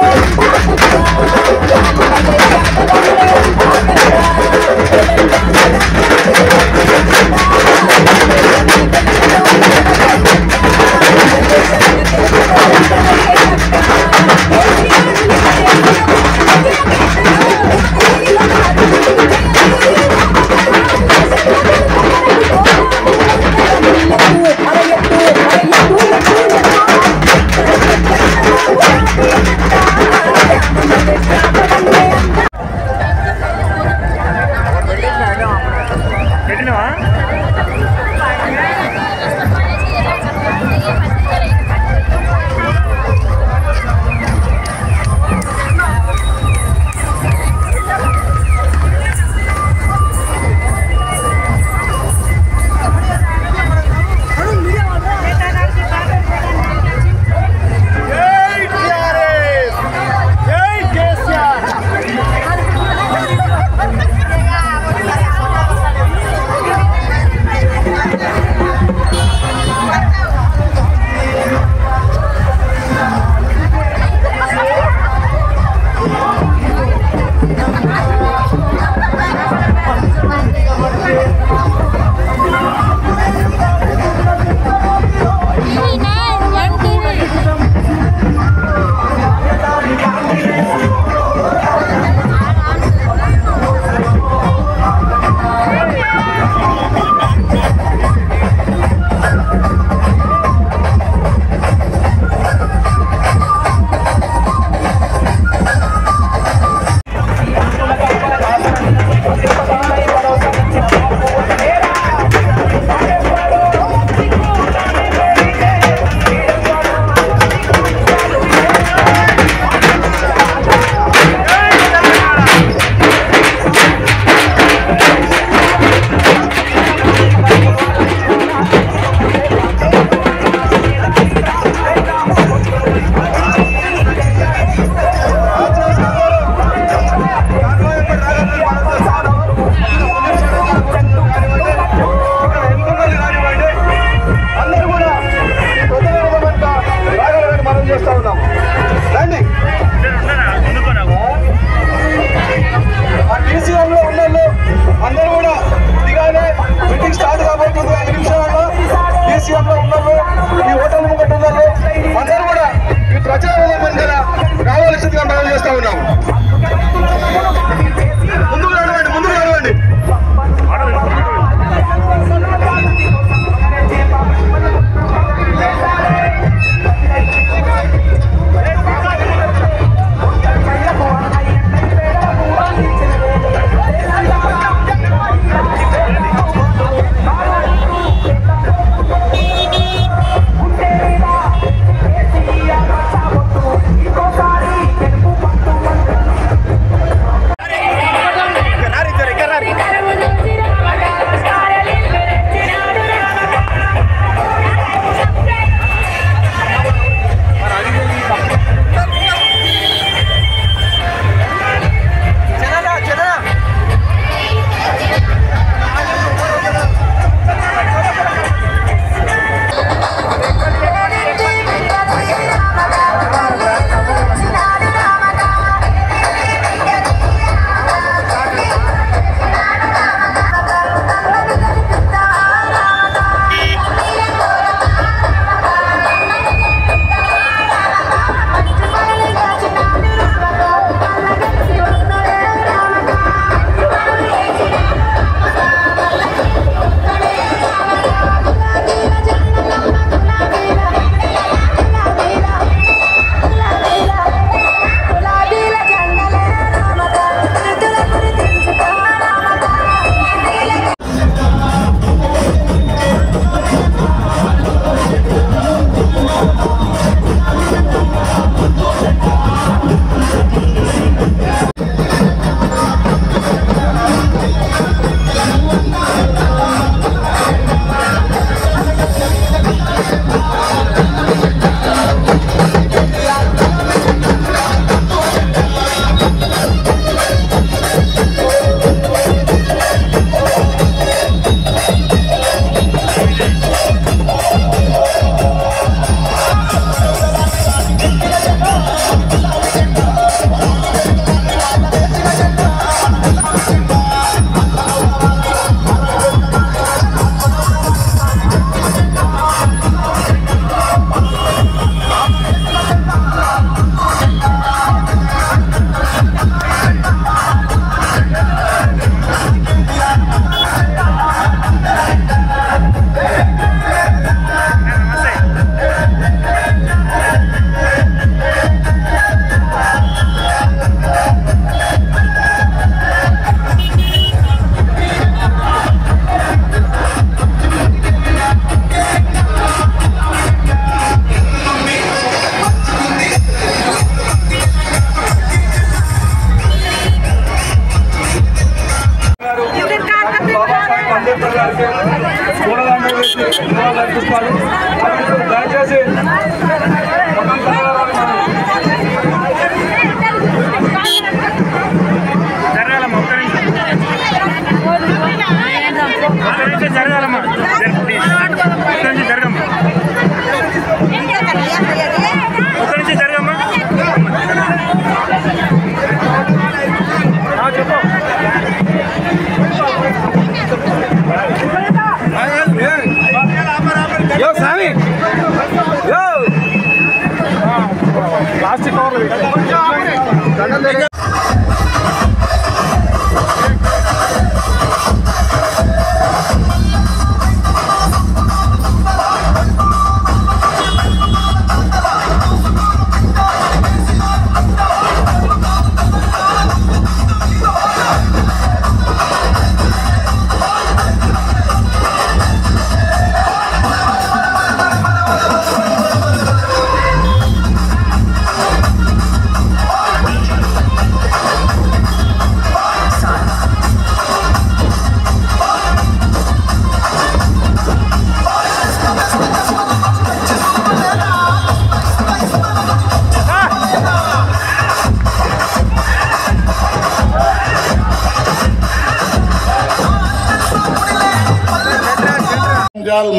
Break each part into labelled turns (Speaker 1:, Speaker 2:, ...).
Speaker 1: Thank you.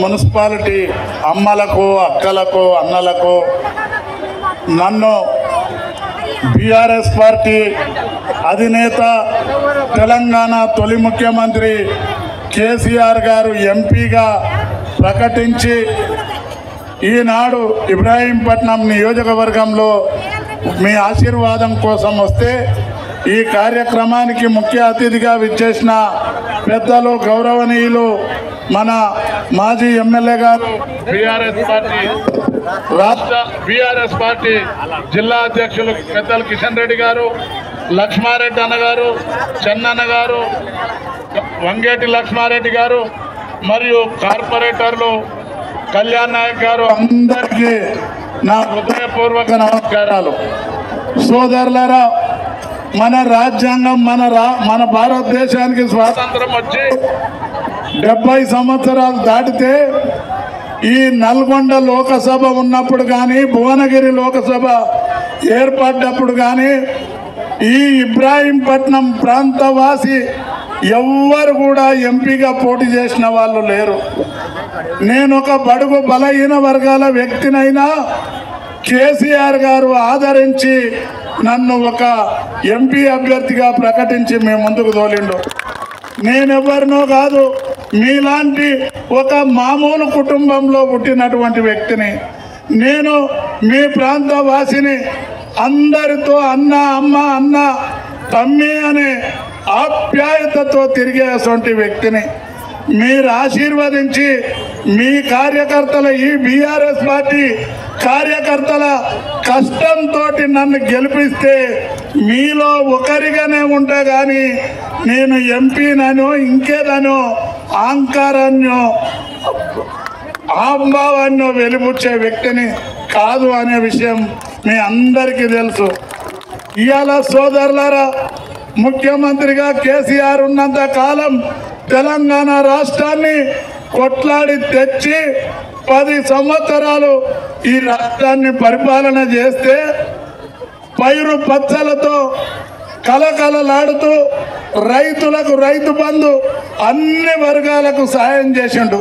Speaker 1: Municipality అమ్మలకు అక్కలకు అన్నలకు నన్ను BRS party అధినేత తెలంగాణ తొలి ముఖ్యమంత్రి కేసీఆర్ గారు ఎంపీగా ప్రకటించి ఈనాడు ఇబ్రాహీంపట్నం నియోజకవర్గంలో మీ ఆశీర్వాదం కోసం వస్తే ఈ కార్యక్రమానికి ముఖ్య అతిథిగా విచ్చేసిన పెద్దలు గౌరవనీయులు మన మాజీ ఎమ్మెల్యే గారు బీఆర్ఎస్ పార్టీ జిల్లా అధ్యక్షులు పెద్దలు కిషన్ రెడ్డి గారు, లక్ష్మారెడ్డి అన్న గారు, చెన్నన్న గారు, వంగేటి లక్ష్మారెడ్డి గారు మరియు కార్పొరేటర్లు కళ్యాణ్ నాయక్ గారు, అందరికీ నా హృదయపూర్వక నమస్కారాలు. సోదరులారా, మన రాజ్యాంగం మన భారతదేశానికి స్వాతంత్రం వచ్చి 70 సంవత్సరాలు దాటితే ఈ నల్గొండ లోకసభ ఉన్నప్పుడు కానీ, భువనగిరి లోకసభ ఏర్పడ్డప్పుడు కానీ ఈ ఇబ్రాహీంపట్నం ప్రాంతవాసి ఎవ్వరు కూడా ఎంపీగా పోటీ చేసిన వాళ్ళు లేరు. నేను ఒక బడుగు బలహీన వర్గాల వ్యక్తినైనా కేసీఆర్ గారు ఆదరించి నన్ను ఒక ఎంపీ అభ్యర్థిగా ప్రకటించి మీ ముందుకు తోలిండు. నేనెవరినో కాదు, మీలాంటి ఒక మామూలు కుటుంబంలో పుట్టినటువంటి వ్యక్తిని. నేను మీ ప్రాంత వాసిని, అందరితో అన్న అమ్మ అన్న తమ్మి అనే ఆప్యాయతతో తిరిగేటువంటి వ్యక్తిని. మీరు ఆశీర్వదించి మీ కార్యకర్తల, ఈ బీఆర్ఎస్ పార్టీ కార్యకర్తల కష్టంతో నన్ను గెలిపిస్తే మీలో ఒకరిగానే ఉంటా కానీ నేను ఎంపీనో ఇంకేదనో అహంకారాన్నో అహంభావాన్నో వెలిబుచ్చే వ్యక్తిని కాదు అనే విషయం మీ అందరికీ తెలుసు. ఇవాళ సోదరులారా, ముఖ్యమంత్రిగా కేసీఆర్ ఉన్నంత కాలం తెలంగాణ రాష్ట్రాన్ని కొట్లాడి తెచ్చి 10 సంవత్సరాలు ఈ రాష్ట్రాన్ని పరిపాలన చేస్తే పైరు పచ్చలతో కలకలలాడుతూ రైతులకు రైతు బంధు అన్ని వర్గాలకు సాయం చేసిండు.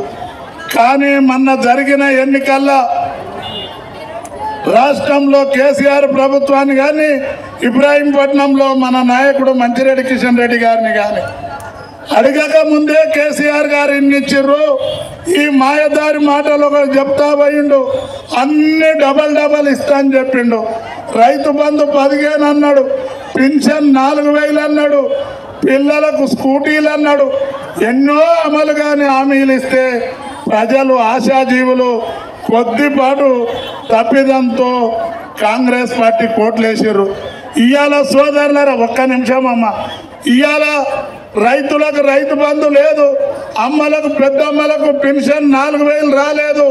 Speaker 1: కానీ మొన్న జరిగిన ఎన్నికల్లో రాష్ట్రంలో కేసీఆర్ ప్రభుత్వాన్ని కానీ, ఇబ్రాహీంపట్నంలో మన నాయకుడు మంచిరెడ్డి కిషన్ రెడ్డి గారిని కానీ అడగక ముందే కేసీఆర్ గారు ఇన్నిచ్చిర్రు. ఈ మాయదారి మాటలు ఒకరు చెప్తా పోయిండు, అన్ని డబల్ ఇస్తా అని చెప్పిండు. రైతు బంధు 15 అన్నాడు, పెన్షన్ 4000 అన్నాడు, పిల్లలకు స్కూటీలు అన్నాడు. ఎన్నో అమలు కానీ హామీలు ఇస్తే ప్రజలు ఆశాజీవులు కొద్దిపాటు తప్పిదంతో కాంగ్రెస్ పార్టీ కోట్లేసారు. ఇవాళ సోదరులారా, ఒక్క నిమిషం అమ్మ, ఇవాళ రైతులకు రైతు బంధు లేదు, అమ్మలకు పెద్దమ్మలకు పెన్షన్ 4000 రాలేదు,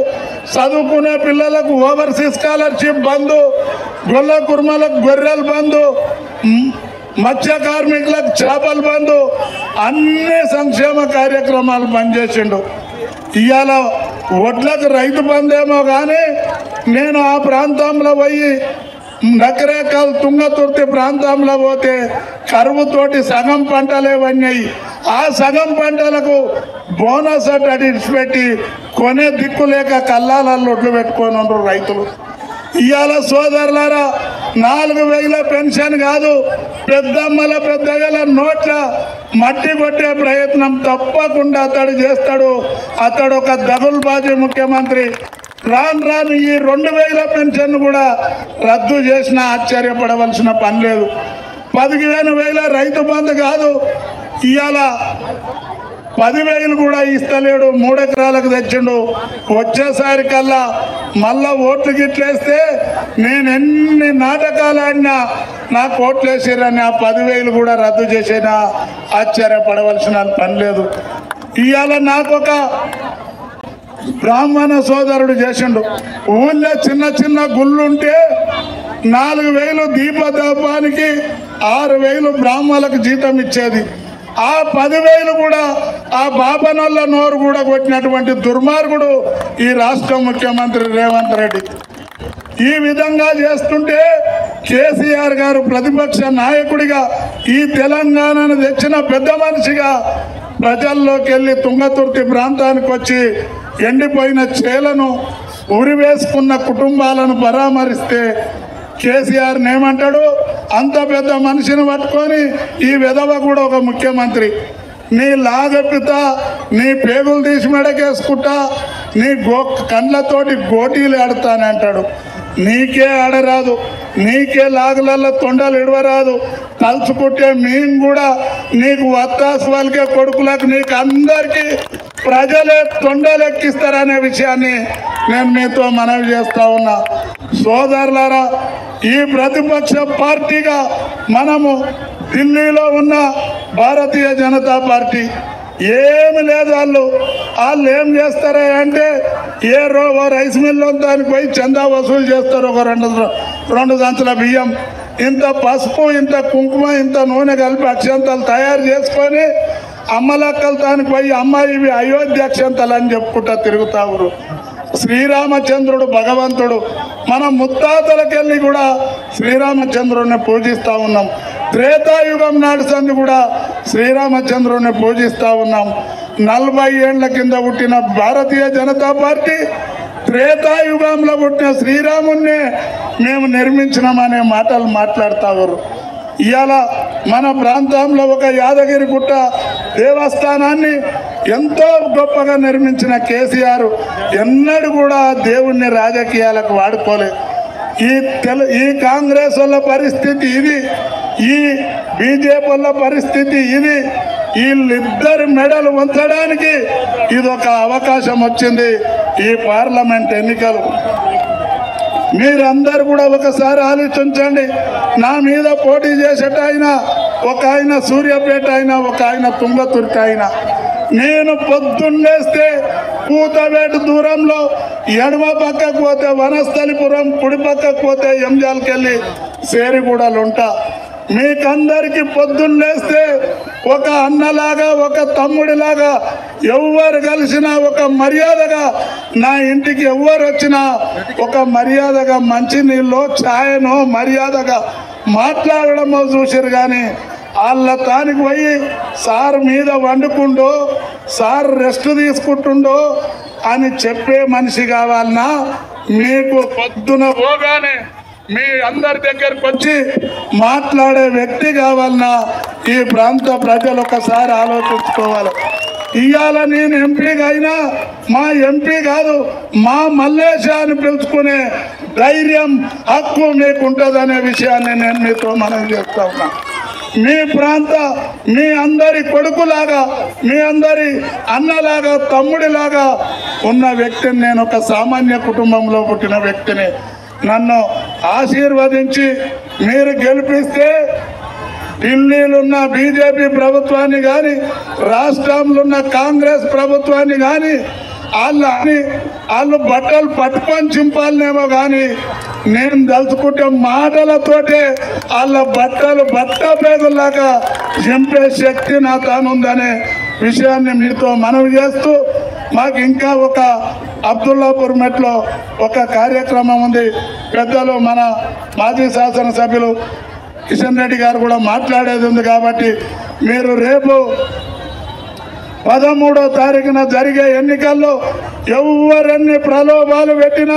Speaker 1: చదువుకునే పిల్లలకు ఓవర్సీస్ స్కాలర్షిప్ బంధు, గొల్ల కుర్మలకు గొర్రెల బంధు, మత్స్య కార్మికులకు చేపల బంధు, అన్ని సంక్షేమ కార్యక్రమాలు బంద్ చేసిండు. ఇవాళ వడ్లకు రైతు బంధేమో కానీ నేను ఆ ప్రాంతంలో పోయి నకరేకల్ తుంగతుర్తి ప్రాంతంలో పోతే కరువుతోటి సగం పంటలే వన్నాయి. ఆ సగం పంటలకు బోనస్ అటు ఇడిచిపెట్టి కొనే దిక్కు లేక కల్లాలలో ఒడ్లు పెట్టుకొని ఉండరు రైతులు. ఇవాళ సోదరులారా, 4000 పెన్షన్ కాదు, పెద్దమ్మల పెద్దగల నోట్ల మట్టి కొట్టే ప్రయత్నం తప్పకుండా అతడు చేస్తాడు. అతడు ఒక దగుల్బాజీ ముఖ్యమంత్రి. రాను రాను ఈ 2000 పెన్షన్ కూడా రద్దు చేసినా ఆశ్చర్యపడవలసిన పని లేదు. 15,000 రైతు బంధు కాదు, ఇవాళ 10,000 కూడా ఇస్తలేడు. 3 ఎకరాలకు తెచ్చిండు. వచ్చేసరికల్లా మళ్ళా ఓట్లు గిట్లేస్తే నేను ఎన్ని నాటకాలు ఆడినా నాకు ఓట్లు వేసిరని ఆ 10,000 కూడా రద్దు చేసినా ఆశ్చర్యపడవలసిన పని లేదు. ఇవాళ నాకొక బ్రాహ్మణ సోదరుడు చేసిండు. ఊళ్ళో చిన్న చిన్న గుళ్ళుంటే 4,000 దీపదాపానికి 6,000 బ్రాహ్మణులకు జీతం ఇచ్చేది. ఆ 10,000 కూడా ఆ బాబనోళ్ళ నోరు కూడా కొట్టినటువంటి దుర్మార్గుడు ఈ రాష్ట్ర ముఖ్యమంత్రి రేవంత్ రెడ్డి. ఈ విధంగా చేస్తుంటే కేసీఆర్ గారు ప్రతిపక్ష నాయకుడిగా ఈ తెలంగాణను తెచ్చిన పెద్ద మనిషిగా ప్రజల్లోకి వెళ్ళి తుంగతుర్తి ప్రాంతానికి వచ్చి ఎండిపోయిన చేలను ఉరివేసుకున్న కుటుంబాలను పరామరిస్తే కేసీఆర్ ఏమంటాడు? అంత పెద్ద మనిషిని పట్టుకొని ఈ విధవ కూడా ఒక ముఖ్యమంత్రి, నీ లాగెప్పుతా, నీ పేగులు తీసి మెడకేసుకుంటా, నీ కండ్లతోటి గోటీలు ఆడతానంటాడు. నీకే ఆడరాదు, నీకే లాగులలో తొండలు ఇడవరాదు. తలుచుకుంటే మేము కూడా నీకు వత్తాసు వాళ్ళకే కొడుకులకు నీకు అందరికీ ప్రజలే తొండలు ఎక్కిస్తారనే విషయాన్ని నేను మీతో మనవి చేస్తా ఉన్నా. సోదరులారా, ఈ ప్రతిపక్ష పార్టీగా మనము ఢిల్లీలో ఉన్న భారతీయ జనతా పార్టీ ఏమి లేదు. వాళ్ళు ఏం చేస్తారా అంటే ఓ రైస్ మిల్లో దానికి పోయి చందా వసూలు చేస్తారు. ఒక 2 సంచుల బియ్యం, ఇంత పసుపు, ఇంత కుంకుమ, ఇంత నూనె కలిపి అక్షంతలు తయారు చేసుకొని అమ్మలక్కలు దానికి పోయి అమ్మ ఇవి అయోధ్య అక్షంతలు అని చెప్పుకుంటా తిరుగుతారు. శ్రీరామచంద్రుడు భగవంతుడు. మన ముత్తాతలకెళ్ళి కూడా శ్రీరామచంద్రుడిని పూజిస్తూ ఉన్నాం. త్రేతాయుగం నాటి సంది కూడా శ్రీరామచంద్రుడిని పూజిస్తూ ఉన్నాం. 40 ఏళ్ల కింద పుట్టిన భారతీయ జనతా పార్టీ త్రేతాయుగంలో పుట్టిన శ్రీరాముణ్ణి మేము నిర్మించినామనే మాటలు మాట్లాడుతారు. ఇవాళ మన ప్రాంతంలో ఒక యాదగిరి గుట్ట దేవస్థానాన్ని ఎంతో గొప్పగా నిర్మించిన కేసీఆర్ ఎన్నడూ కూడా దేవుణ్ణి రాజకీయాలకు వాడుకోలేదు. ఈ కాంగ్రెస్ వాళ్ళ పరిస్థితి ఇది, ఈ బీజేపీ వాళ్ళ పరిస్థితి ఇది. వీళ్ళిద్దరి మెడలు వంచడానికి ఇది ఒక అవకాశం వచ్చింది ఈ పార్లమెంట్ ఎన్నికలు. మీరందరూ కూడా ఒకసారి ఆలోచించండి. నా మీద పోటీ చేసేట ఒక ఆయన సూర్యాపేట అయినా, ఒక ఆయన తుంగతుర్తి అయినా, నేను పొద్దున్నేస్తే కూతవేటు దూరంలో ఎడమ పక్కకు పోతే వనస్థలిపురం, కుడి పక్కకు పోతే ఎంజాల్కెళ్ళి సేరిగూడలు ఉంటా. మీకందరికీ పొద్దున్నేస్తే ఒక అన్నలాగా, ఒక తమ్ముడిలాగా ఎవరు కలిసినా ఒక మర్యాదగా, నా ఇంటికి ఎవరు వచ్చినా ఒక మర్యాదగా మంచినీళ్ళు ఛాయను మర్యాదగా మాట్లాడడమో చూసారు. కానీ వాళ్ళ తానికి పోయి సార్ మీద వండుకుండో, సార్ రెస్ట్ తీసుకుంటుండో అని చెప్పే మనిషి కావాలన్నా, మీకు పొద్దున పోగానే మీ అందరి దగ్గరకు వచ్చి మాట్లాడే వ్యక్తి కావాలన్నా ఈ ప్రాంత ప్రజలు ఒకసారి ఆలోచించుకోవాలి. ఇవాళ నేను ఎంపీగా అయినా మా ఎంపీ కాదు, మా మల్లేశ అని పిలుచుకునే ధైర్యం, హక్కు మీకు ఉంటుందనే విషయాన్ని నేను మీతో మనం చేస్తా ఉన్నా. మీ అందరి కొడుకులాగా, మీ అందరి అన్నలాగా, తమ్ముడిలాగా ఉన్న వ్యక్తిని నేను. ఒక సామాన్య కుటుంబంలో పుట్టిన వ్యక్తిని. నన్ను ఆశీర్వదించి మీరు గెలిపిస్తే ఢిల్లీలో ఉన్న బీజేపీ ప్రభుత్వాన్ని కానీ, రాష్ట్రంలో ఉన్న కాంగ్రెస్ ప్రభుత్వాన్ని కానీ వాళ్ళు బట్టలు పట్టుకొని చింపాలనేమో కానీ నేను తలుచుకుంటే మాటలతోటే వాళ్ళ బట్టలు బట్టబేగులాగా చింపే శక్తి నా తానుందనే విషయాన్ని మీతో మనవి చేస్తూ, మాకు ఇంకా ఒక అబ్దుల్లాపూర్ మెట్లో ఒక కార్యక్రమం ఉంది. పెద్దలు మన మాజీ శాసనసభ్యులు కిషన్ రెడ్డి గారు కూడా మాట్లాడేది ఉంది. కాబట్టి మీరు రేపు 13వ తారీఖున జరిగే ఎన్నికల్లో ఎవరన్ని ప్రలోభాలు పెట్టినా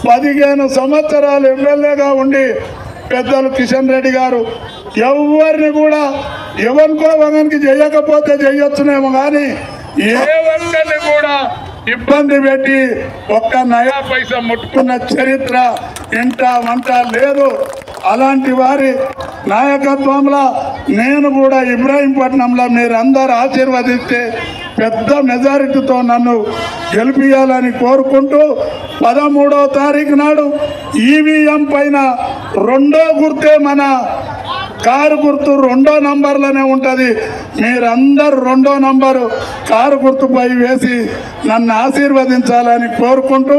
Speaker 1: 15 సంవత్సరాలు ఎమ్మెల్యేగా ఉండి పెద్దలు కిషన్ రెడ్డి గారు ఎవరిని కూడా ఎవరికో ఒకరికి చేయకపోతే చేయొచ్చునేమో కానీ ఏ ఒక్కరిని కూడా ఇబ్బంది పెట్టి ఒక్క నయా పైసా ముట్టుకున్న చరిత్ర ఇంట వంట లేదు. అలాంటి వారి నాయకత్వంలో నేను కూడా ఇబ్రాహీంపట్నంలో మీరందరూ ఆశీర్వదిస్తే పెద్ద మెజారిటీతో నన్ను గెలిపియాలని కోరుకుంటూ 13వ తారీఖు నాడు ఈవీఎం పైన రెండో గుర్తే మన కారు గుర్తు 2వ నంబర్లోనే ఉంటుంది. మీరందరూ 2వ నంబరు కారు గుర్తుపై వేసి నన్ను ఆశీర్వదించాలని కోరుకుంటూ